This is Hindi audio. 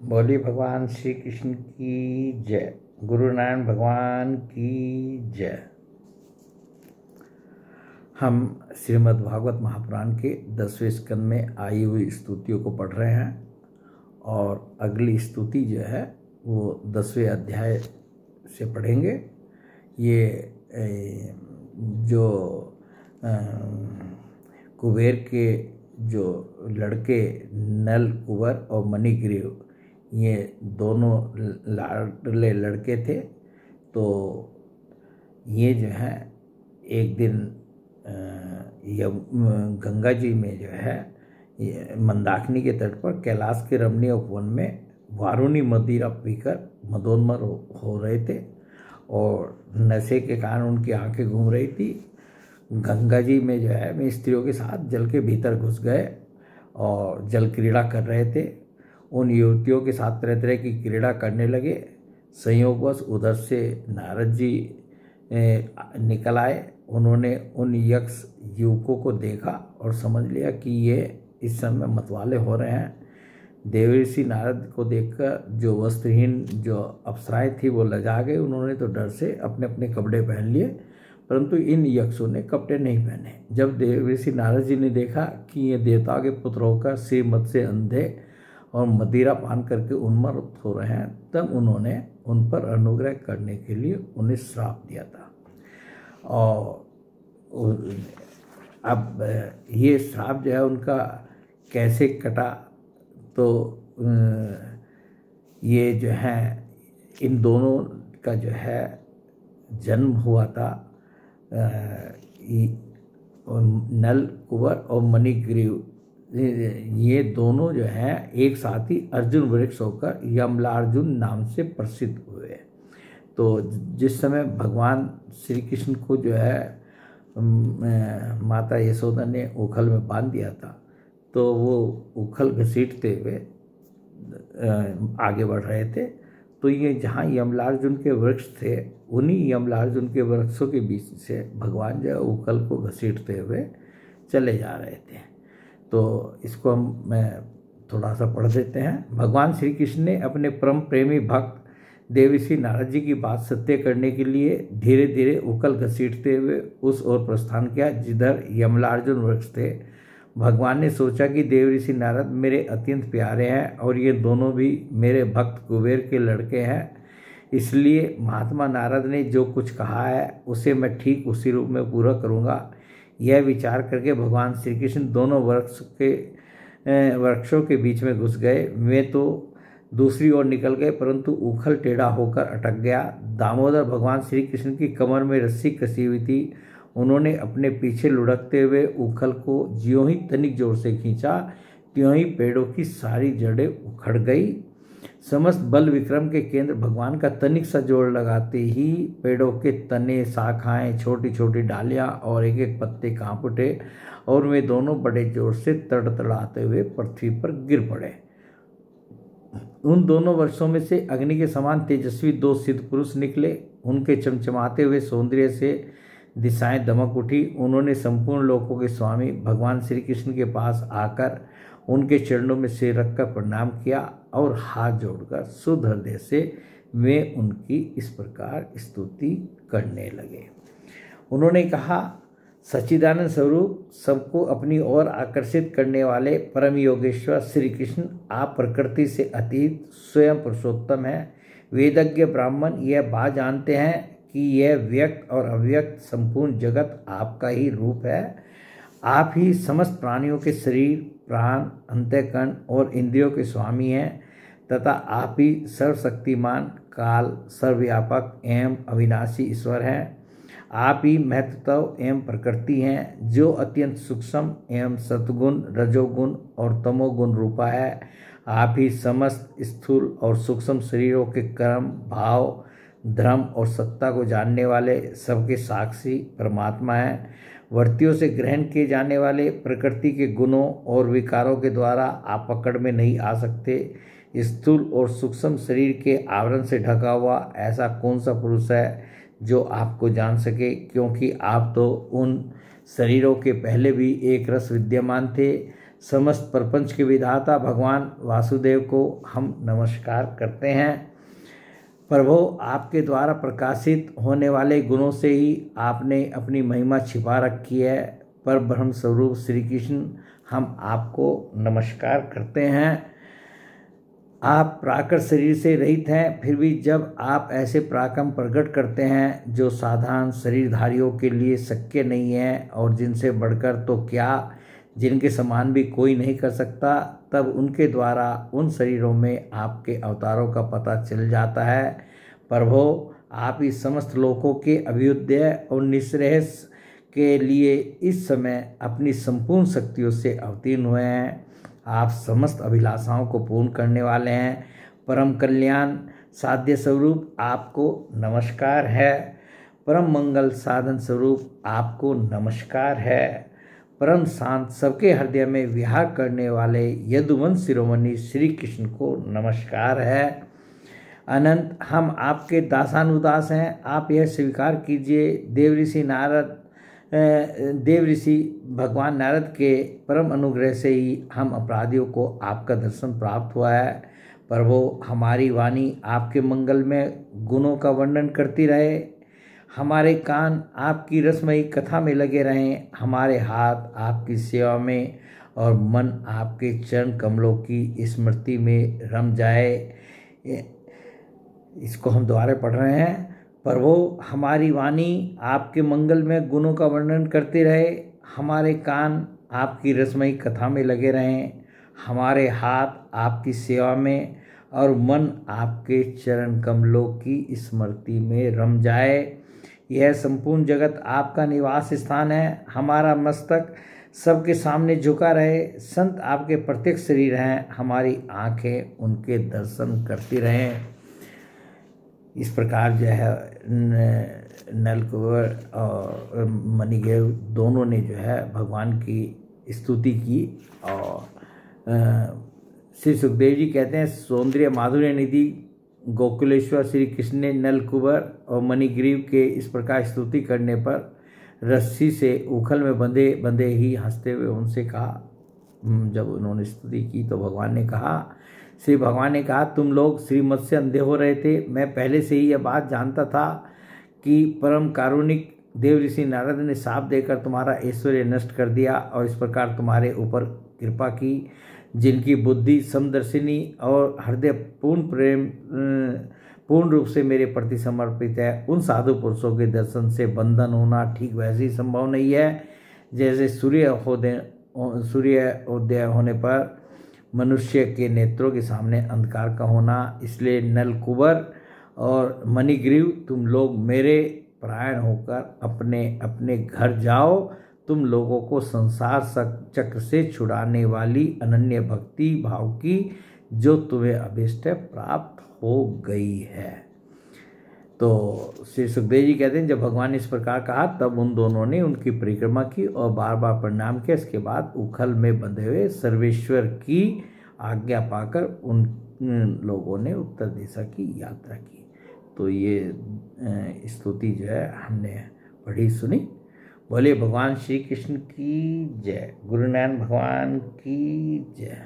बोली भगवान श्री कृष्ण की जय। गुरु नारायण भगवान की जय। हम श्रीमद् भागवत महापुराण के 10वें स्कंद में आई हुई स्तुतियों को पढ़ रहे हैं और अगली स्तुति जो है वो 10वें अध्याय से पढ़ेंगे। ये जो कुबेर के जो लड़के नल कुंवर और मणिग्रीव, ये दोनों लाडले लड़के थे। तो ये जो है एक दिन गंगा जी में जो है मंदाकिनी के तट पर कैलाश के रमणीय उपवन में वारुणी मदिरा पीकर मदोन्मर हो रहे थे और नशे के कारण उनकी आंखें घूम रही थी। गंगा जी में जो है वे स्त्रियों के साथ जल के भीतर घुस गए और जल क्रीड़ा कर रहे थे। उन युवतियों के साथ तरह तरह की क्रीड़ा करने लगे। संयोगवश उधर से नारद जी निकल आए। उन्होंने उन यक्ष युवकों को देखा और समझ लिया कि ये इस समय मतवाले हो रहे हैं। देवर्षि नारद को देखकर जो वस्त्रहीन जो अप्सराएं थी वो लजा गए। उन्होंने तो डर से अपने अपने कपड़े पहन लिए, परंतु इन यक्षों ने कपड़े नहीं पहने। जब देवर्षि नारद जी ने देखा कि ये देवता के पुत्र होकर श्रीमत से अंधे और मदिरा पान करके उन्मत्त हो रहे हैं, तब उन्होंने उन पर अनुग्रह करने के लिए उन्हें श्राप दिया था। और अब ये श्राप जो है उनका कैसे कटा, तो ये जो है इन दोनों का जो है जन्म हुआ था नल कुंवर और मणिग्रीव। ये दोनों जो हैं एक साथ ही अर्जुन वृक्ष होकर यमलार्जुन नाम से प्रसिद्ध हुए। तो जिस समय भगवान श्री कृष्ण को जो है माता यशोदा ने उखल में बांध दिया था, तो वो उखल घसीटते हुए आगे बढ़ रहे थे। तो ये जहाँ यमलार्जुन के वृक्ष थे, उन्हीं यमलार्जुन के वृक्षों के बीच से भगवान जो है उखल को घसीटते हुए चले जा रहे थे। तो इसको हम थोड़ा सा पढ़ देते हैं। भगवान श्री कृष्ण ने अपने परम प्रेमी भक्त देवर्षि नारद जी की बात सत्य करने के लिए धीरे धीरे उखल घसीटते हुए उस ओर प्रस्थान किया जिधर यमलार्जुन वृक्ष थे। भगवान ने सोचा कि देवर्षि नारद मेरे अत्यंत प्यारे हैं और ये दोनों भी मेरे भक्त कुबेर के लड़के हैं, इसलिए महात्मा नारद ने जो कुछ कहा है उसे मैं ठीक उसी रूप में पूरा करूँगा। यह विचार करके भगवान श्री कृष्ण दोनों वृक्षों के बीच में घुस गए। वे तो दूसरी ओर निकल गए, परंतु उखल टेढ़ा होकर अटक गया। दामोदर भगवान श्री कृष्ण की कमर में रस्सी कसी हुई थी। उन्होंने अपने पीछे लुढ़कते हुए उखल को ज्यों ही तनिक जोर से खींचा, त्यों ही पेड़ों की सारी जड़ें उखड़ गई। समस्त बल विक्रम के केंद्र भगवान का तनिक सा जोर लगाते ही पेड़ों के तने, शाखाएं, छोटी छोटी डालियां और एक एक पत्ते कांप उठे और वे दोनों बड़े जोर से तड़तड़ाते हुए पृथ्वी पर गिर पड़े। उन दोनों वर्षों में से अग्नि के समान तेजस्वी दो सिद्ध पुरुष निकले। उनके चमचमाते हुए सौंदर्य से दिशाएं दमक उठी। उन्होंने संपूर्ण लोकों के स्वामी भगवान श्री कृष्ण के पास आकर उनके चरणों में सिर रखकर प्रणाम किया और हाथ जोड़कर शुद्ध हृदय से वे उनकी इस प्रकार स्तुति करने लगे। उन्होंने कहा, सच्चिदानंद स्वरूप सबको अपनी ओर आकर्षित करने वाले परम योगेश्वर श्री कृष्ण, आप प्रकृति से अतीत स्वयं पुरुषोत्तम हैं। वेदज्ञ ब्राह्मण यह बात जानते हैं कि यह व्यक्त और अव्यक्त संपूर्ण जगत आपका ही रूप है। आप ही समस्त प्राणियों के शरीर, प्राण, अंतःकरण और इंद्रियों के स्वामी हैं तथा आप ही सर्वशक्तिमान, काल, सर्वव्यापक एवं अविनाशी ईश्वर हैं। आप ही महत्व एवं प्रकृति हैं जो अत्यंत सूक्ष्म एवं सत्गुण, रजोगुण और तमोगुण रूपा है। आप ही समस्त स्थूल और सूक्ष्म शरीरों के कर्म, भाव, धर्म और सत्ता को जानने वाले सबके साक्षी परमात्मा हैं। वर्तियों से ग्रहण किए जाने वाले प्रकृति के गुणों और विकारों के द्वारा आप पकड़ में नहीं आ सकते। स्थूल और सूक्ष्म शरीर के आवरण से ढका हुआ ऐसा कौन सा पुरुष है जो आपको जान सके, क्योंकि आप तो उन शरीरों के पहले भी एक रस विद्यमान थे। समस्त प्रपंच के विधाता भगवान वासुदेव को हम नमस्कार करते हैं। प्रभु, आपके द्वारा प्रकाशित होने वाले गुणों से ही आपने अपनी महिमा छिपा रखी है। पर ब्रह्म स्वरूप श्री कृष्ण, हम आपको नमस्कार करते हैं। आप प्राकृत शरीर से रहित हैं, फिर भी जब आप ऐसे पराक्रम प्रकट करते हैं जो साधारण शरीरधारियों के लिए शक्य नहीं है और जिनसे बढ़कर तो क्या जिनके समान भी कोई नहीं कर सकता, तब उनके द्वारा उन शरीरों में आपके अवतारों का पता चल जाता है। प्रभु, आप इस समस्त लोकों के अभ्युदय और निःश्रेयस के लिए इस समय अपनी संपूर्ण शक्तियों से अवतीर्ण हुए हैं। आप समस्त अभिलाषाओं को पूर्ण करने वाले हैं। परम कल्याण साध्य स्वरूप आपको नमस्कार है। परम मंगल साधन स्वरूप आपको नमस्कार है। परम शांत सबके हृदय में विहार करने वाले यदुवंश शिरोमणि श्री कृष्ण को नमस्कार है। अनंत, हम आपके दासानुदास हैं। आप यह स्वीकार कीजिए, देव ऋषि भगवान नारद के परम अनुग्रह से ही हम अपराधियों को आपका दर्शन प्राप्त हुआ है। प्रभु, हमारी वाणी आपके मंगल में गुणों का वर्णन करती रहे, हमारे कान आपकी रसमयी कथा में लगे रहें, हमारे हाथ आपकी सेवा में और मन आपके चरण कमलों की स्मृति में रम जाए। इसको हम दोबारा पढ़ रहे हैं। प्रभु, हमारी वाणी आपके मंगल में गुणों का वर्णन करते रहे, हमारे कान आपकी रसमयी कथा में लगे रहें, हमारे हाथ आपकी सेवा में और मन आपके चरण कमलों की स्मृति में रम जाए। यह संपूर्ण जगत आपका निवास स्थान है। हमारा मस्तक सबके सामने झुका रहे, संत आपके प्रत्यक्ष शरीर हैं, हमारी आंखें उनके दर्शन करती रहें। इस प्रकार जो है नलकुबर और मणिग्रीव दोनों ने जो है भगवान की स्तुति की। और श्री सुखदेव जी कहते हैं, सौंदर्य माधुर्य निधि गोकुलेश्वर श्री कृष्ण ने नलकुबर और मणिग्रीव के इस प्रकार स्तुति करने पर रस्सी से उखल में बंधे बंधे ही हंसते हुए उनसे कहा, जब उन्होंने स्तुति की तो भगवान ने कहा, श्री भगवान ने कहा, तुम लोग श्रीमत से अंधे हो रहे थे। मैं पहले से ही यह बात जानता था कि परम कारुणिक देव ऋषि नारद ने शाप देकर तुम्हारा ऐश्वर्य नष्ट कर दिया और इस प्रकार तुम्हारे ऊपर कृपा की। जिनकी बुद्धि समदर्शिनी और हृदय पूर्ण रूप से मेरे प्रति समर्पित है, उन साधु पुरुषों के दर्शन से बंधन होना ठीक वैसे ही संभव नहीं है जैसे सूर्योदय होने पर मनुष्य के नेत्रों के सामने अंधकार का होना। इसलिए नलकुबर और मणिग्रीव, तुम लोग मेरे परायण होकर अपने अपने घर जाओ। तुम लोगों को संसार चक्र से छुड़ाने वाली अनन्य भक्ति भाव की जो तुम्हें अभिष्ट प्राप्त हो गई है। तो श्री सुखदेव जी कहते हैं, जब भगवान ने इस प्रकार कहा तब उन दोनों ने उनकी परिक्रमा की और बार बार प्रणाम किया। इसके बाद उखल में बंधे हुए सर्वेश्वर की आज्ञा पाकर उन लोगों ने उत्तर दिशा की यात्रा की। तो ये स्तुति जो है हमने पढ़ी सुनी। बोले भगवान श्री कृष्ण की जय। गुरु नानक भगवान की जय।